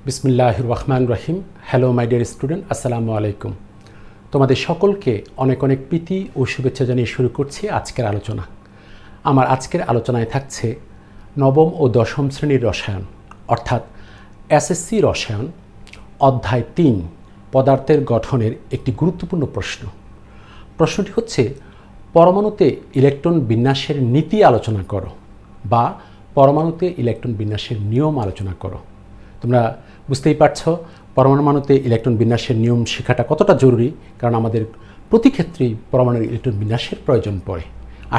বিসমিল্লাহির রহমান রহিম। Hello my dear student, আসসালামু আলাইকুম। তোমাদের সকলকে অনেক অনেক প্রীতি ও শুভেচ্ছা জানিয়ে শুরু করছি আজকের আলোচনা। আমার আজকের আলোচনায় থাকছে নবম ও দশম শ্রেণীর রসায়ন অর্থাৎ এসএসসি রসায়ন অধ্যায় ৩ পদার্থের গঠনের একটি গুরুত্বপূর্ণ প্রশ্ন। প্রশ্নটি হচ্ছে, পরমাণুতে ইলেকট্রন বিন্যাসের নীতি আলোচনা করো বা পরমাণুতে ইলেকট্রন বিন্যাসের নিয়ম আলোচনা করো। তোমরা বুঝতেই পারছো পরমাণুতে ইলেকট্রন বিন্যাসের নিয়ম শেখাটা কতটা জরুরি, কারণ আমাদের প্রতি ক্ষেত্রেই পরমাণুর ইলেকট্রন বিন্যাসের প্রয়োজন পড়ে।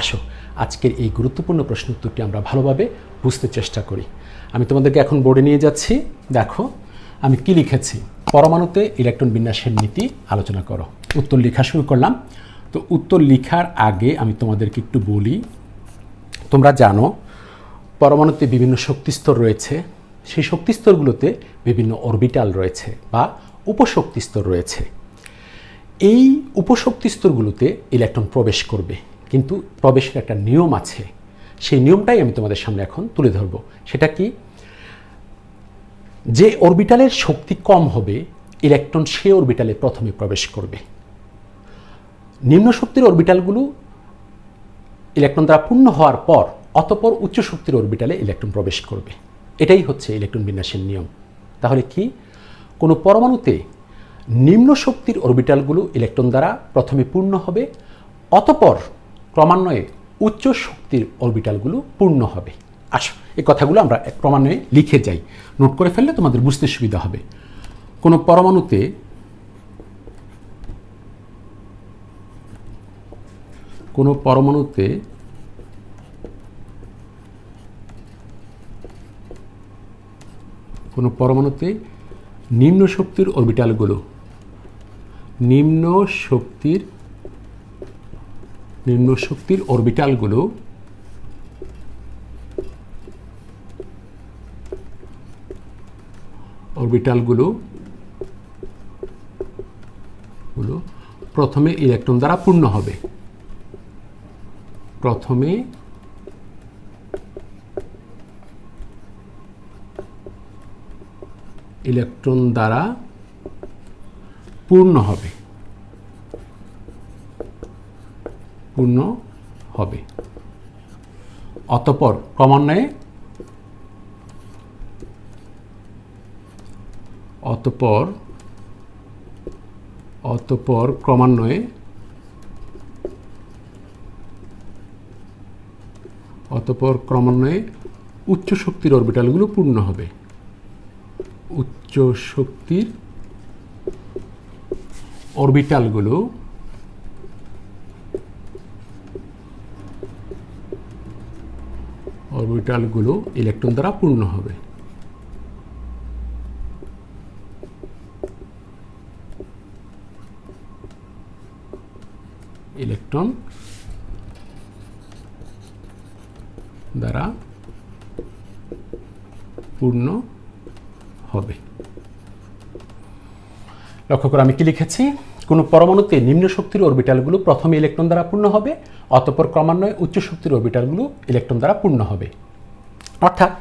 আসো আজকের এই গুরুত্বপূর্ণ প্রশ্ন উত্তরটি আমরা ভালোভাবে বুঝতে চেষ্টা করি। আমি তোমাদেরকে এখন বোর্ডে নিয়ে যাচ্ছি। দেখো আমি কি লিখেছি, পরমাণুতে ইলেকট্রন বিন্যাসের নীতি আলোচনা করো। উত্তর লেখা শুরু করলাম। তো উত্তর লেখার আগে আমি তোমাদেরকে একটু বলি, তোমরা জানো পরমাণুতে বিভিন্ন শক্তিস্তর রয়েছে। সেই শক্তিস্তরগুলোতে বিভিন্ন অরবিটাল রয়েছে বা উপশক্তিস্তর রয়েছে। এই উপশক্তিস্তরগুলোতে ইলেকট্রন প্রবেশ করবে, কিন্তু প্রবেশের একটা নিয়ম আছে। সেই নিয়মটাই আমি তোমাদের সামনে এখন তুলে ধরব। সেটা কি, যে অরবিটালের শক্তি কম হবে ইলেকট্রন সে অরবিটালে প্রথমে প্রবেশ করবে। নিম্ন শক্তির অরবিটালগুলো ইলেকট্রন দ্বারা পূর্ণ হওয়ার পর অতঃপর উচ্চ শক্তির অরবিটালে ইলেকট্রন প্রবেশ করবে। এটাই হচ্ছে ইলেকট্রন বিন্যাসের নিয়ম। তাহলে কি, কোনো পরমাণুতে নিম্ন শক্তির অরবিটালগুলো ইলেকট্রন দ্বারা প্রথমে পূর্ণ হবে, অতঃপর ক্রমান্বয়ে উচ্চ শক্তির অরবিটালগুলো পূর্ণ হবে। আসো এই কথাগুলো আমরা ক্রমান্বয়ে লিখে যাই, নোট করে ফেললে তোমাদের বুঝতে সুবিধা হবে। কোনো পরমাণুতে নিম্ন শক্তির অরবিটালগুলো প্রথমে ইলেকট্রন দ্বারা পূর্ণ হবে। অতঃপর ক্রমান্বয়ে উচ্চ শক্তির অরবিটালগুলো পূর্ণ হবে। উচ্চ শক্তির অরবিটালগুলো ইলেকট্রন দ্বারা পূর্ণ হবে। ইলেকট্রন দ্বারা পূর্ণ হবে। লক্ষ্য করে আমি কি লিখেছি, কোনো পরমাণুতে নিম্ন শক্তির অরবিটালগুলো প্রথমে ইলেকট্রন দ্বারা পূর্ণ হবে, অতঃপর ক্রমান্বয়ে উচ্চ শক্তির অরবিটালগুলো ইলেকট্রন দ্বারা পূর্ণ হবে। অর্থাৎ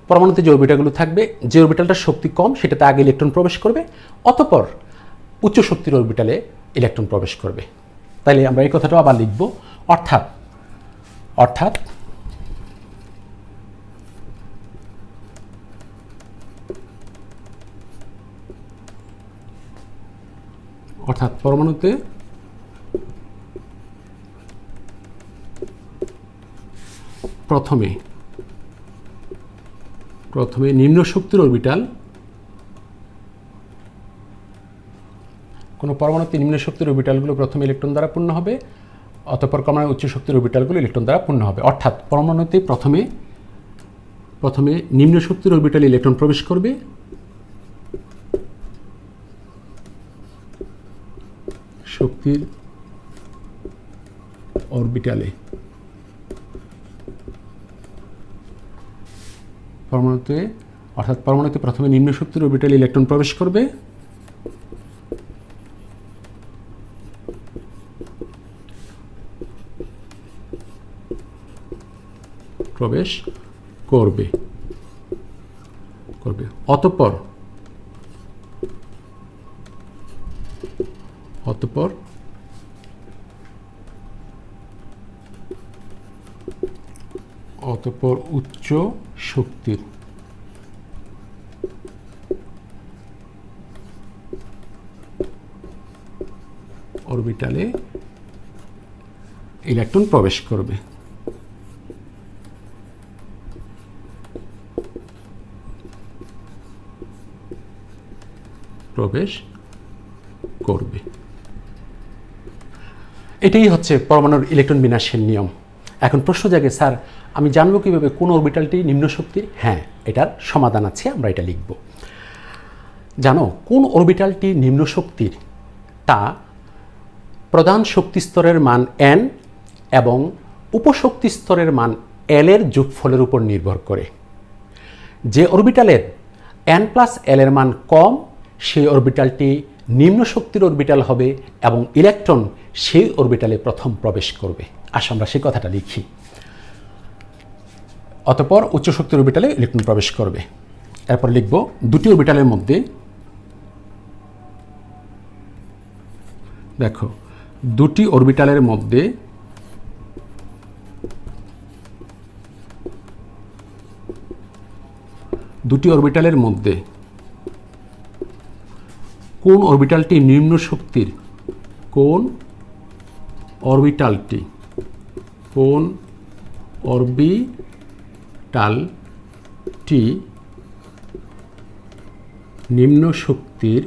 পরমাণুতে যে অরবিটালগুলো থাকবে, যে অরবিটালটার শক্তি কম সেটাতে আগে ইলেকট্রন প্রবেশ করবে, অতঃপর উচ্চ শক্তির অরবিটালে ইলেকট্রন প্রবেশ করবে। তাইলে আমরা এই কথাটা আবার লিখব, অর্থাৎ পরমাণুতে প্রথমে নিম্ন শক্তির অরবিটাল, কোনো পরমাণুতে নিম্ন শক্তির অরবিটালগুলো প্রথমে ইলেকট্রন দ্বারা পূর্ণ হবে, অতঃপর ক্রমান্বয়ে উচ্চ শক্তির অরবিটালগুলো ইলেকট্রন দ্বারা পূর্ণ হবে। অর্থাৎ পরমাণুতে প্রথমে নিম্ন শক্তির অরবিটালে ইলেকট্রন প্রবেশ করবে, শক্তির অরবিটালে পরমাণুতে প্রথমে নিম্ন শক্তির অরবিটালে ইলেকট্রন প্রবেশ করবে, অতঃপর অতঃপর উচ্চ শক্তির অরবিটালে ইলেকট্রন প্রবেশ করবে। এটাই হচ্ছে পরমাণুর ইলেকট্রন বিন্যাসের নিয়ম। এখন প্রশ্ন জাগে, স্যার আমি জানবো কিভাবে কোন অরবিটালটি নিম্ন শক্তির? হ্যাঁ, এটার সমাধান আছে, আমরা এটা লিখব। জানো কোন অরবিটালটি নিম্ন শক্তির? তা প্রধান শক্তি স্তরের মান n এবং উপশক্তি স্তরের মান l এর যোগফলের উপর নির্ভর করে। যে অরবিটালের n+l এর মান কম, সেই অরবিটালটি নিম্ন শক্তির অরবিটাল হবে এবং ইলেকট্রন সেই অরবিটালে প্রথম প্রবেশ করবে। আসো আমরা সেই কথাটা লিখি। অতঃপর উচ্চ শক্তির অরবিটালে ইলেকট্রন প্রবেশ করবে। এরপর লিখব দুটি অরবিটালের মধ্যে, দেখো দুটি অরবিটালের মধ্যে কোন অরবিটালটি নিম্ন শক্তির? কোন অরবিটালটি নিম্ন শক্তির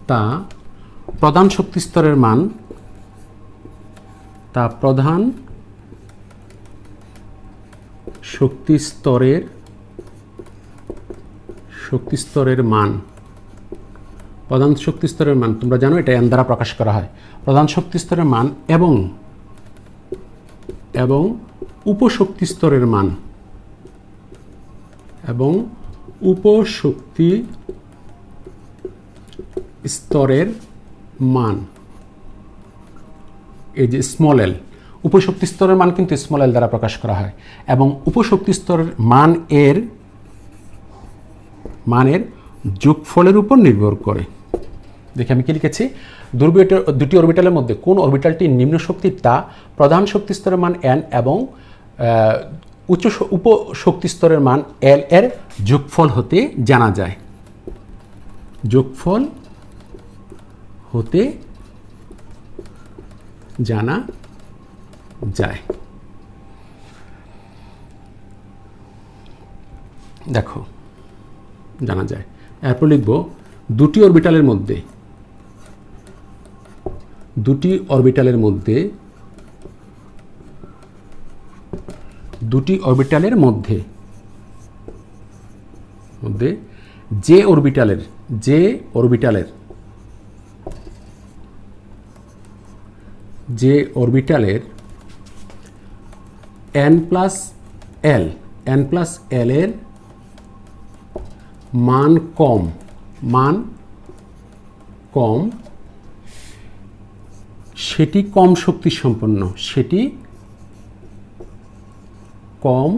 তা প্রধান শক্তি স্তরের মান প্রধান শক্তি স্তরের মান তোমরা জানো এটা n দ্বারা প্রকাশ করা হয়। প্রধান শক্তি স্তরের মান এবং উপশক্তি স্তরের মান এই যে স্মল এল, উপশক্তি স্তরের মান কিন্তু স্মল এল দ্বারা প্রকাশ করা হয় এবং উপশক্তি স্তরের মানের যোগফলের উপর নির্ভর করে। দেখি আমি কি লিখেছি, দুটি অরবিটালের মধ্যে কোন অরবিটালটি নিম্ন শক্তির তা প্রধান শক্তি স্তরের মান n এবং উপশক্তি স্তরের মান l এর যোগফল হতে জানা যায়। দেখো জানা যায়। এরপর লিখব দুটি অরবিটালের মধ্যে যে অরবিটালের n+l এর মান কম সেটি কম শক্তি সম্পন্ন। সেটি কম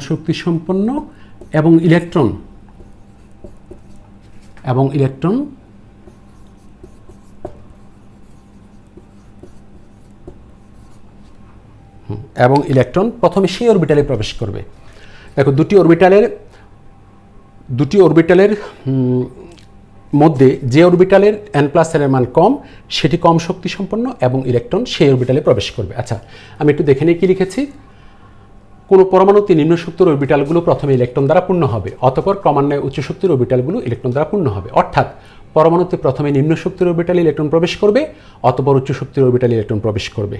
শক্তি সম্পন্ন এবং ইলেকট্রন প্রথমে সেই অরবিটালে প্রবেশ করবে। দেখো দুটি অরবিটালের মধ্যে যে অরবিটালের n+l এর মান কম সেটি কম শক্তি সম্পন্ন এবং ইলেকট্রন সেই অরবিটালে প্রবেশ করবে। আচ্ছা আমি একটু দেখে নিই কি লিখেছি। কোনো পরমাণুতে নিম্ন শক্তির অরবিটালগুলো প্রথমে ইলেকট্রন দ্বারা পূর্ণ হবে, অতঃপর ক্রমান্বয়ে উচ্চ শক্তির অরবিটালগুলো ইলেকট্রন দ্বারা পূর্ণ হবে। অর্থাৎ পরমাণুতে প্রথমে নিম্ন শক্তির অরবিটালে ইলেকট্রন প্রবেশ করবে, অতঃপর উচ্চ শক্তির অরবিটালে ইলেকট্রন প্রবেশ করবে।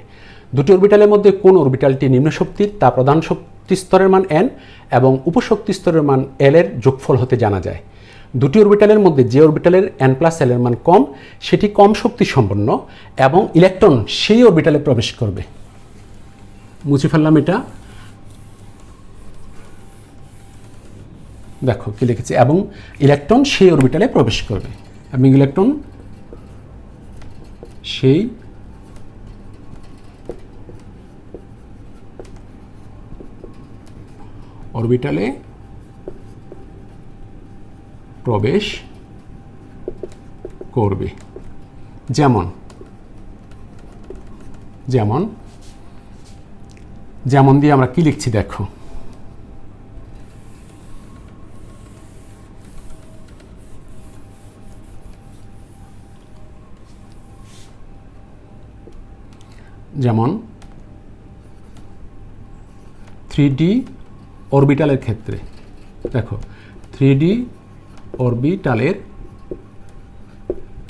দুটি অরবিটালের মধ্যে কোন অরবিটালটি নিম্ন শক্তির তা প্রধান শক্তি স্তরের মান n এবং উপশক্তি স্তরের মান l এর যোগফল হতে জানা যায়। দুটি অরবিটালের মধ্যে যে অরবিটালের n+l এর মান কম সেটি কম শক্তি সম্পন্ন এবং ইলেকট্রন সেই অরবিটালে প্রবেশ করবে। মুছে ফেললাম এটা। দেখো কি লিখেছি, এবং ইলেকট্রন সেই অরবিটালে প্রবেশ করবে এবং ইলেকট্রন সেই অরবিটালে প্রবেশ করবে। যেমন যেমন যেমন দিয়ে আমরা কি লিখছি দেখো, যেমন 3D অরবিটালের ক্ষেত্রে দেখো, 3D অরবিটালের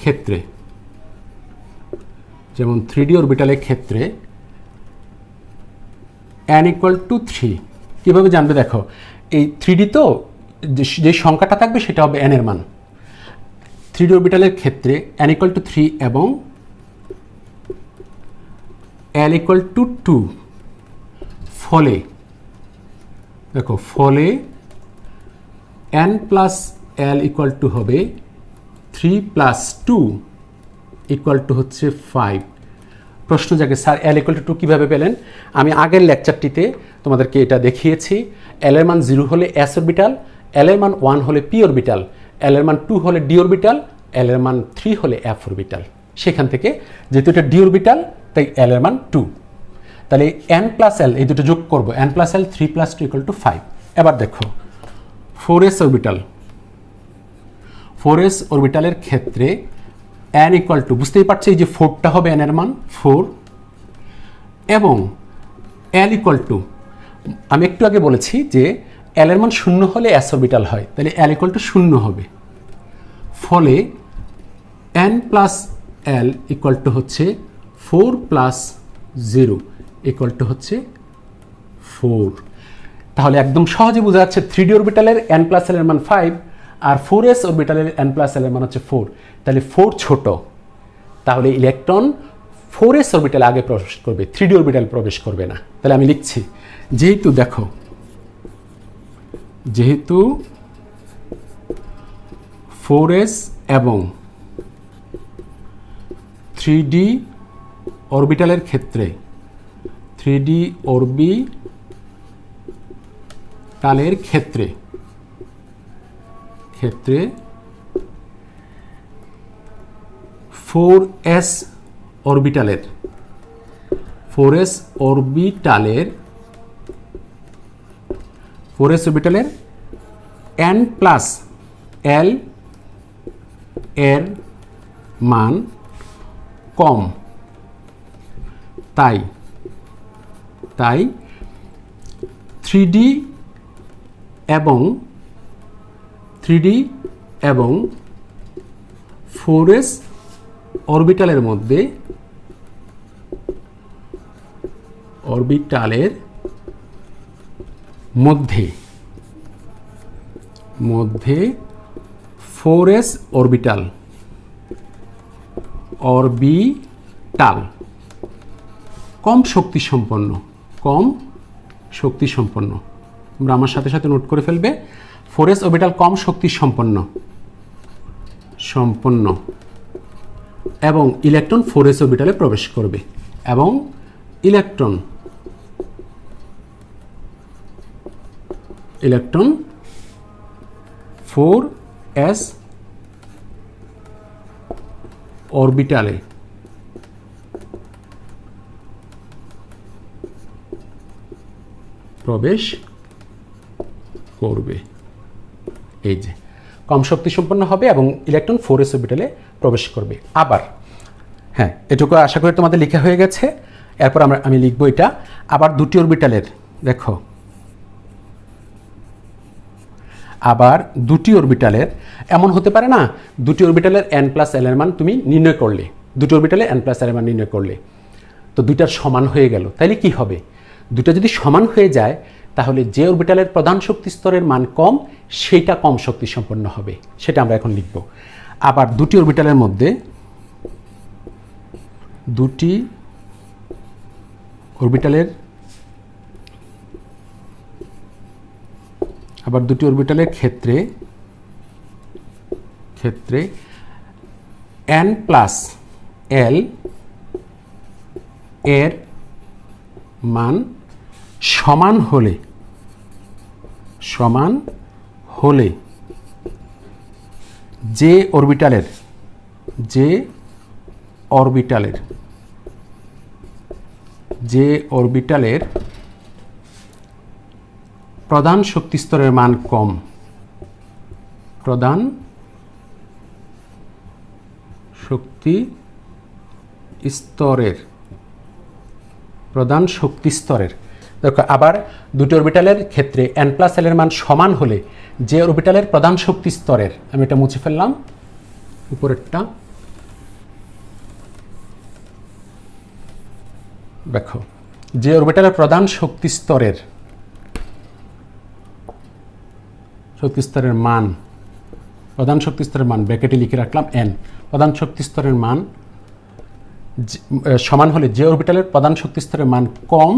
ক্ষেত্রে, যেমন 3D অরবিটালের ক্ষেত্রে n = 3। কীভাবে জানবে দেখো, এই 3D তো যে সংখ্যাটা থাকবে সেটা হবে n এর মান। 3D অরবিটালের ক্ষেত্রে n = 3 এবং l = 2। ফলে দেখো, ফলে n + l = হবে 3 + 2 = হচ্ছে 5। প্রশ্ন জাগে, স্যার l = 2 কীভাবে পেলেন? আমি আগের লেকচারটিতে তোমাদেরকে এটা দেখিয়েছি। l এর মান 0 হলে s অরবিটাল, l এর মান 1 হলে p অরবিটাল, l এর মান 2 হলে d অরবিটাল, l এর মান 3 হলে f অরবিটাল। সেখান থেকে যেহেতু এটা d অরবিটাল তাই l এর মান 2। তাহলে n + l এই দুটো যোগ করব, n + l 3 + 2 = 5। এবার দেখো 4s অরবিটাল, 4s অরবিটালের ক্ষেত্রে n = বুঝতেই পারছি এই যে 4টা হবে n এর মান 4 এবং l = আমি একটু আগে বলেছি যে l এর মান 0 হলে s অরবিটাল হয়, তাহলে l = 0 হবে। ফলে n + l = হচ্ছে 4 + 0 = হচ্ছে 4। তাহলে একদম সহজে বোঝা যাচ্ছে 3D অরবিটালের n + l এর মান 5 আর 4s অরবিটালের n + l এর মান হচ্ছে 4। তাহলে 4 ছোট, তাহলে ইলেকট্রন 4s অরবিটালে আগে প্রবেশ করবে, 3D অরবিটাল প্রবেশ করবে না। তাহলে আমি লিখছি, যেহেতু দেখো, যেহেতু 4s এবং 3D অরবিটালের ক্ষেত্রে, 3D অরবিটালের ক্ষেত্রে 4s অরবিটালের n + l এর মান কম, তাই 3D এবং 4s অরবিটালের মধ্যে মধ্যে 4s অরবিটাল কম শক্তি সম্পন্ন। তোমরা আমার সাথে সাথে নোট করে ফেলবে, 4s অরবিটাল কম শক্তি সম্পন্ন এবং ইলেকট্রন 4s অরবিটালে প্রবেশ করবে এবং ইলেকট্রন 4s অরবিটালে প্রবেশ করবে। এই যে কম শক্তি সম্পন্ন হবে এবং ইলেকট্রন 4s অরবিটালে প্রবেশ করবে। আবার হ্যাঁ, এটুকু আশা করি তোমাদের লেখা হয়ে গেছে। এরপর আমি লিখবো এটা আবার দুটি অরবিটালের, দেখো আবার দুটি অরবিটালের এমন হতে পারে না, দুটি অরবিটালের n + l এর মান তুমি নির্ণয় করলে, দুটি অরবিটালে n + l এর মান নির্ণয় করলে, তো দুইটার সমান হয়ে গেল। তাইলে কি হবে? দুটো যদি সমান হয়ে যায় তাহলে যে অরবিটালের প্রধান শক্তি স্তরের মান কম সেইটা কম শক্তি সম্পন্ন হবে, সেটা আমরা এখন লিখব। আবার দুটি অরবিটালের মধ্যে, দুটি অরবিটালের ক্ষেত্রে n + l এর মান সমান হলে সমান হলে যে অরবিটালের প্রধান শক্তি স্তরের মান কম, প্রধান শক্তি স্তরের দেখো আবার দুটি অরবিটালের ক্ষেত্রে n প্লাস l এর মান সমান হলে যে অরবিটালের প্রধান শক্তি স্তরের, আমি এটা মুছে ফেললাম উপরেরটা, দেখো যে অরবিটালের প্রধান শক্তি স্তরের মান, প্রধান শক্তি স্তরের মান ব্র্যাকেটে লিখে রাখলাম n, প্রধান শক্তি স্তরের মান সমান হলে যে অরবিটালের প্রধান শক্তি স্তরের মান কম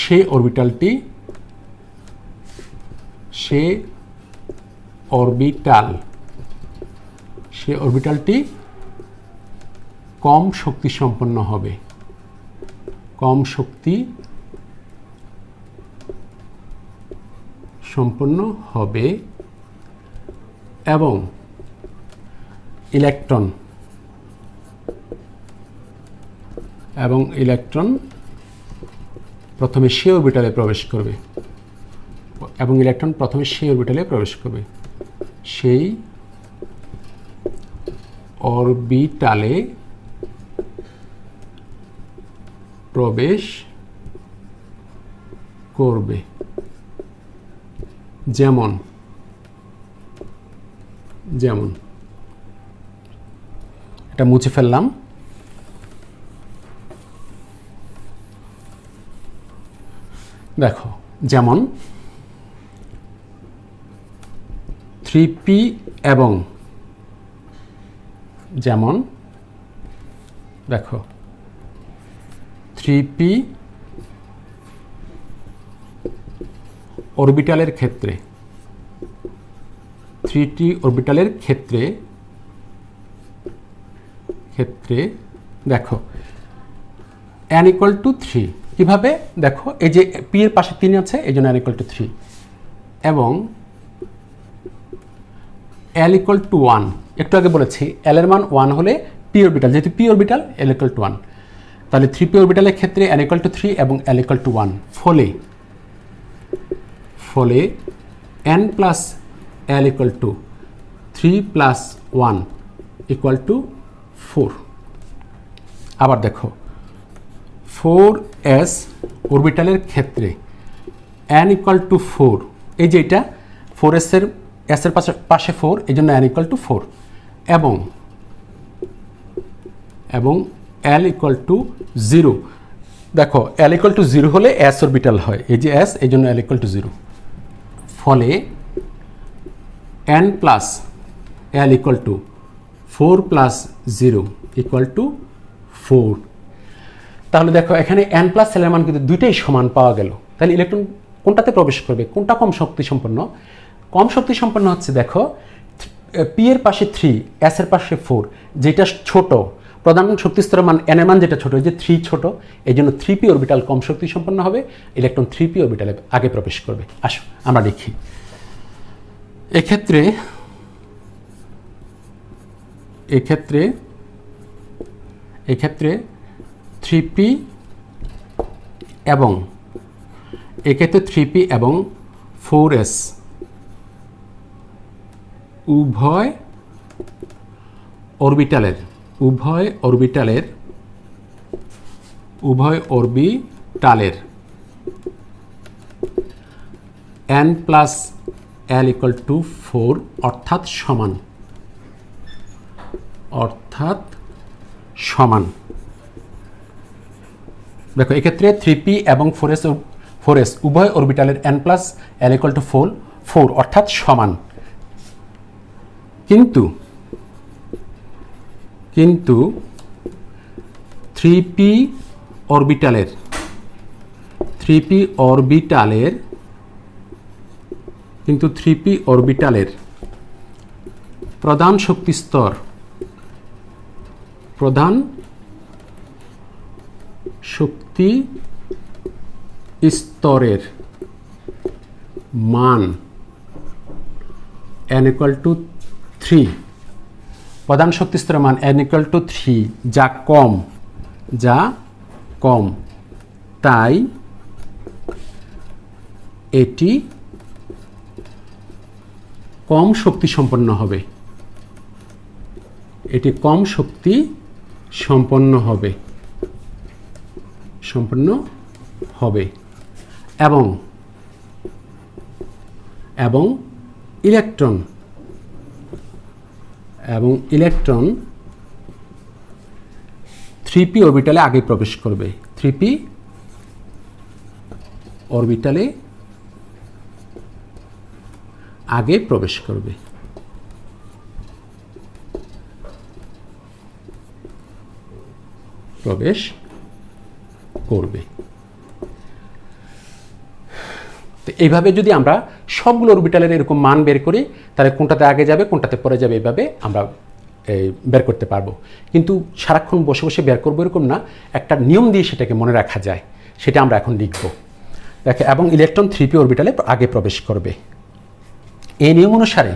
সে অরবিটালটি কম শক্তি সম্পন্ন হবে, এবং ইলেকট্রন প্রথমে সেই অরবিটালে প্রবেশ করবে, সেই অরবিটালে প্রবেশ করবে। যেমন এটা মুছে ফেললাম, দেখো যেমন 3p এবং দেখো 3p অরবিটালের ক্ষেত্রে, 3t অরবিটালের ক্ষেত্রে দেখো n equal to 3, কিভাবে দেখো এই যে p এর পাশে 3 আছে এই জন্য n equal to 3, এবং l equal to 1, একটু আগে বলেছি l এর মান 1 হলে p অরবিটাল, যেহেতু p orbital l equal to 1, তাহলে 3p অরবিটালের ক্ষেত্রে n equal to 3 এবং l equal to 1, ফলে n plus l equal to 3 plus 1 equal to 4। আবার দেখো 4s অরবিটালের ক্ষেত্রে n equal to 4, এই যে এটা 4s এর পাশে 4, এই জন্য n equal to 4, এবং l equal to 0, দেখো l equal to 0 হলে s অরবিটাল হয়, এই যে s, এই জন্য l equal to 0, ফলে n plus l equal to 4 plus 0 equal to 4। তাহলে দেখো এখানে n প্লাস l এর মান কিন্তু দুইটাই সমান পাওয়া গেল, তাহলে ইলেকট্রন কোনটাতে প্রবেশ করবে, কোনটা কম শক্তি সম্পন্ন? কম শক্তি সম্পন্ন হচ্ছে দেখো p এর পাশে 3, s এর পাশে 4, যেটা ছোট, প্রধান শক্তি স্তরের মান n এর মান যেটা ছোট, এই যে 3 ছোট, এই জন্য 3p অরবিটাল কম শক্তি সম্পন্ন হবে, ইলেকট্রন 3p অরবিটালে আগে প্রবেশ করবে। আসো আমরা লিখি, এক্ষেত্রে 3p এবং 4s উভয় অরবিটালের n plus l equal to 4 অর্থাৎ সমান। দেখো এক্ষেত্রে 3p এবং 4s উভয় অরবিটালের n plus l equal to 4 অর্থাৎ সমান, কিন্তু 3p অরবিটালের প্রধান শক্তি স্তরের মান n equal to 3, প্রধান শক্তি স্তরের মান n equal to 3 যা কম, তাই এটি কম শক্তি সম্পন্ন হবে, এবং ইলেকট্রন 3p অরবিটালে আগে প্রবেশ করবে, 3p অরবিটালে আগে প্রবেশ করবে। তো এইভাবে যদি আমরা সবগুলো অরবিটালের এরকম মান বের করি, তাহলে কোনটাতে আগে যাবে কোনটাতে পরে যাবে এইভাবে আমরা বের করতে পারবো। কিন্তু সারাক্ষণ বসে বসে বের করবো এরকম না, একটা নিয়ম দিয়ে সেটাকে মনে রাখা যায়, সেটা আমরা এখন লিখব। দেখে এবং ইলেকট্রন 3p অরবিটালে আগে প্রবেশ করবে। এই নিয়ম অনুসারে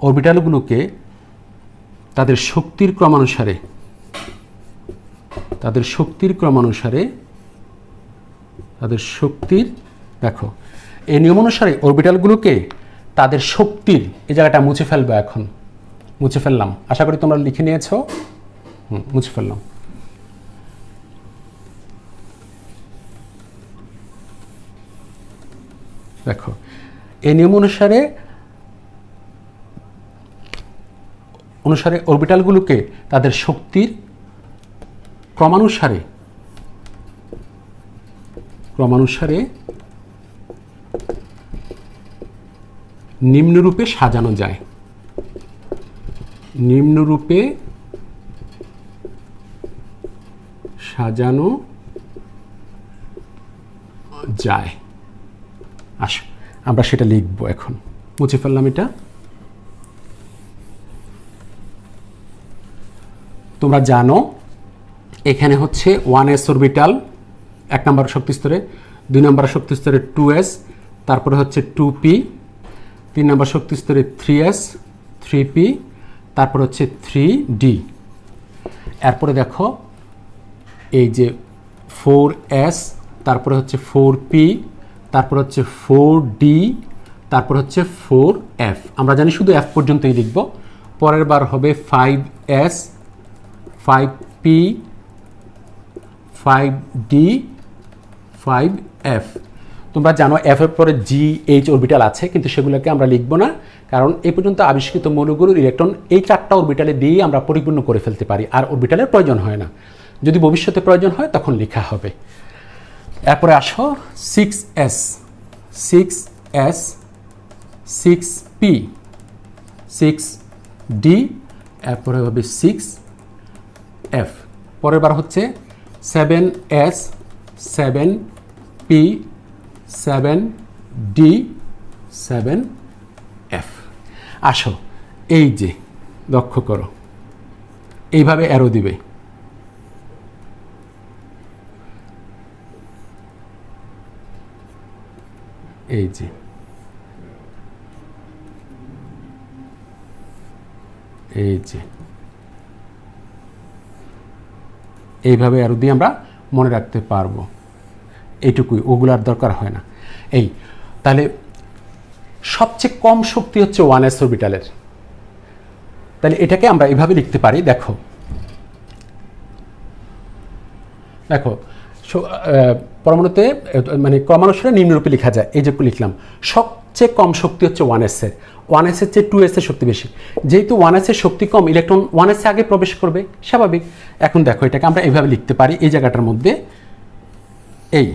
অরবিটালগুলোকে তাদের শক্তির ক্রমানুসারে দেখো এই নিয়ম অনুসারে অরবিটালগুলোকে তাদের শক্তির, এই জায়গাটা মুছে ফেলবো, এখন মুছে ফেললাম, আশা করি তোমরা লিখে নিয়েছো। মুছে ফেললাম। দেখো এই নিয়ম অনুসারে অরবিটালগুলোকে তাদের শক্তির ক্রমানুসারে নিম্নরূপে সাজানো যায়। আসো আমরা সেটা লিখব এখন। মুছে ফেললাম এটা। তোমরা জানো এখানে হচ্ছে 1s অরবিটাল 1 নম্বর শক্তি স্তরে, 2 নম্বর শক্তি স্তরে 2s, তারপরে হচ্ছে 2p, 3 নম্বর শক্তি স্তরে 3s, 3p, তারপর হচ্ছে 3d। এরপরে দেখো এই যে 4s, তারপরে হচ্ছে 4p, তারপর হচ্ছে 4d, তারপর হচ্ছে 4f। আমরা জানি শুধু f পর্যন্তই লিখব। পরের বার হবে 5s, 5p, 5d, 5f। তোমরা জানো f এর পরে g h অরবিটাল আছে, কিন্তু সেগুলোকে আমরা লিখব না, কারণ এই পর্যন্ত আবিষ্কৃত মৌলগুলোর ইলেকট্রন এই 4টা অরবিটালে দিয়ে আমরা পরিপূর্ণ করে ফেলতে পারি, আর অরবিটালের প্রয়োজন হয় না। যদি ভবিষ্যতে প্রয়োজন হয় তখন লেখা হবে। এরপরে আসো 6s, 6p, 6d, এরপরে হবে 6f। পরের বার হচ্ছে 7s, 7p, 7d, 7f। আসো এই যে লক্ষ্য করো, এইভাবে অ্যারো দিবে। এই যে এইভাবে অ্যারো দিয়ে আমরা মনে রাখতে পারবো, এইটুকুই, ওগুলার দরকার হয় না। তাহলে সবচেয়ে কম শক্তি হচ্ছে 1s অরবিটালের, তাহলে এটাকে আমরা এইভাবে লিখতে পারি। দেখো পরমাণুতে মানে ক্রমানুসারে নিম্নরূপে লেখা যায়। এই যে লিখলাম, সবচেয়ে কম শক্তি হচ্ছে 1s এর, 1s এর চেয়ে 2s এর শক্তি বেশি। যেহেতু 1s এর শক্তি কম, ইলেকট্রন 1s এ আগে প্রবেশ করবে, স্বাভাবিক। এখন দেখো এটাকে আমরা এইভাবে লিখতে পারি, এই জায়গাটার মধ্যে এই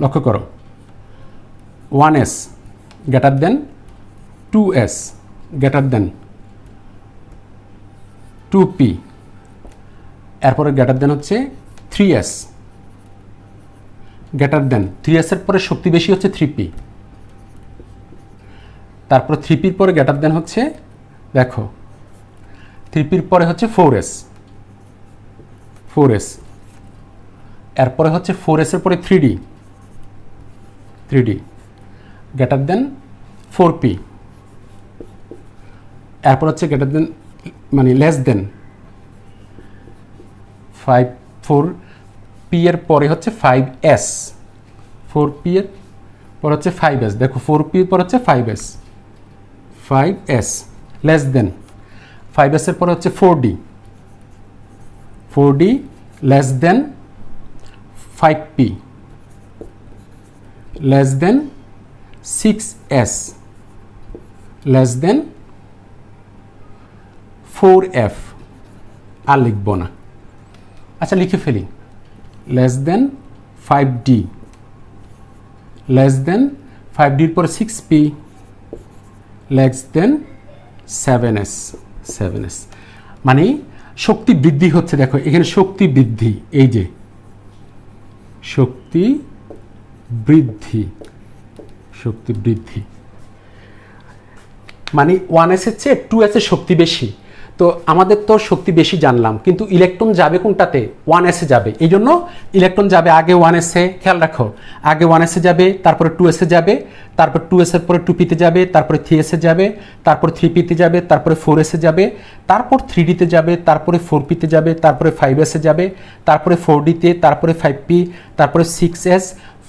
লক্ষ্য করো 1s greater than 2s greater than 2p, এরপরে গ্রেটার দেন হচ্ছে 3s, গ্রেটার দেন 3s এর পরে শক্তি বেশি হচ্ছে 3p, তারপর 3p এর পরে গ্রেটার দেন হচ্ছে দেখো 3p এর পরে হচ্ছে 4s, এরপরে হচ্ছে 4s এর পরে 3d গ্রেটার দেন 4p, এরপর হচ্ছে গ্রেটার দেন মানে লেস দেন 4p এর পরে হচ্ছে 5s, 4p এর পর হচ্ছে 5s, দেখো 4p এর পর হচ্ছে 5s, লেস দেন 5s এর পরে হচ্ছে 4d, less than 5p, less than 6s, less than 4f, আর লিখব না। আচ্ছা লিখে ফেলি, less than 5d, less than 5d এর পরে 6p, লেস দেন 7s, মানে শক্তি বৃদ্ধি হচ্ছে। দেখো এখানে শক্তি বৃদ্ধি, এই যে শক্তি বৃদ্ধি মানে 1s এর চেয়ে 2s এর শক্তি বেশি। তো আমাদের তো শক্তি বেশি জানলাম, কিন্তু ইলেকট্রন যাবে কোনটাতে? 1s এ যাবে। এই জন্য ইলেকট্রন যাবে আগে 1s এ, খেয়াল রাখো, আগে 1s এ যাবে, তারপরে 2s এ যাবে, তারপর 2s এর পরে 2p তে যাবে, তারপরে 3s এ যাবে, তারপর 3p তে যাবে, তারপরে 4s এ যাবে, তারপর 3d তে যাবে, তারপরে 4p তে যাবে, তারপরে 5s এ যাবে, তারপরে 4d তে, তারপরে 5p, তারপরে 6s,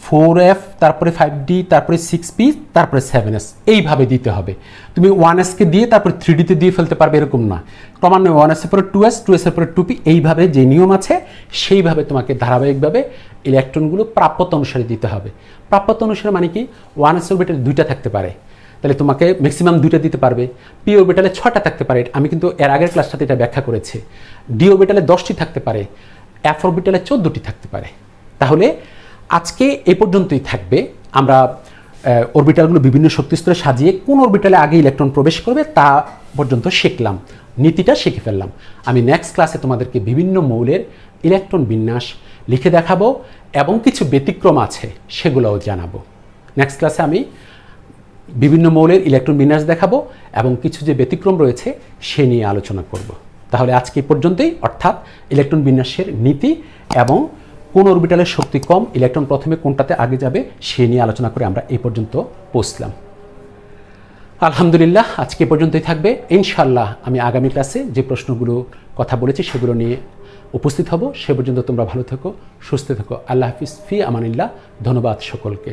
4f, তারপরে 5d, তারপরে 6p, তারপরে 7s, এইভাবে দিতে হবে। তুমি 1s কে দিয়ে তারপরে 3d তে দিয়ে ফেলতে পারবে এরকম না, ক্রমান্বয়ে 1s এর পরে 2s, 2s এর পরে 2p, এইভাবে যে নিয়ম আছে সেইভাবে তোমাকে ধারাবাহিকভাবে ইলেকট্রনগুলো প্রাপ্যতা অনুসারে দিতে হবে। প্রাপ্যতা অনুসারে মানে কি? 1s অরবিটালে 2টা থাকতে পারে, তাহলে তোমাকে ম্যাক্সিমাম 2টা দিতে পারবে। p অরবিটালে 6টা থাকতে পারে, আমি কিন্তু এর আগের ক্লাসটাতে এটা ব্যাখ্যা করেছি। d অরবিটালে 10টি থাকতে পারে, f অরবিটালে 14টি থাকতে পারে। তাহলে আজকে এই পর্যন্তই থাকবে। আমরা অরবিটালগুলো বিভিন্ন শক্তিস্তরে সাজিয়ে কোন অরবিটালে আগে ইলেকট্রন প্রবেশ করবে তা পর্যন্ত শিখলাম, নীতিটা শিখে ফেললাম। আমি নেক্সট ক্লাসে তোমাদেরকে বিভিন্ন মৌলের ইলেকট্রন বিন্যাস লিখে দেখাবো এবং কিছু ব্যতিক্রম আছে সেগুলোও জানাবো। নেক্সট ক্লাসে আমি বিভিন্ন মৌলের ইলেকট্রন বিন্যাস দেখাবো এবং কিছু যে ব্যতিক্রম রয়েছে সে নিয়ে আলোচনা করব। তাহলে আজকে এই পর্যন্তই, অর্থাৎ ইলেকট্রন বিন্যাসের নীতি এবং কোন অরবিটালের শক্তি কম, ইলেকট্রন প্রথমে কোনটাতে আগে যাবে সে নিয়ে আলোচনা করে আমরা এই পর্যন্ত পৌঁছলাম। আলহামদুলিল্লাহ, আজকে এই পর্যন্তই থাকবে। ইনশাআল্লাহ আমি আগামী ক্লাসে যে প্রশ্নগুলো কথা বলেছি সেগুলো নিয়ে উপস্থিত হব। সে পর্যন্ত তোমরা ভালো থেকো, সুস্থ থেকো। আল্লাহ হাফিজ, ফি আমানিল্লাহ। ধন্যবাদ সকলকে।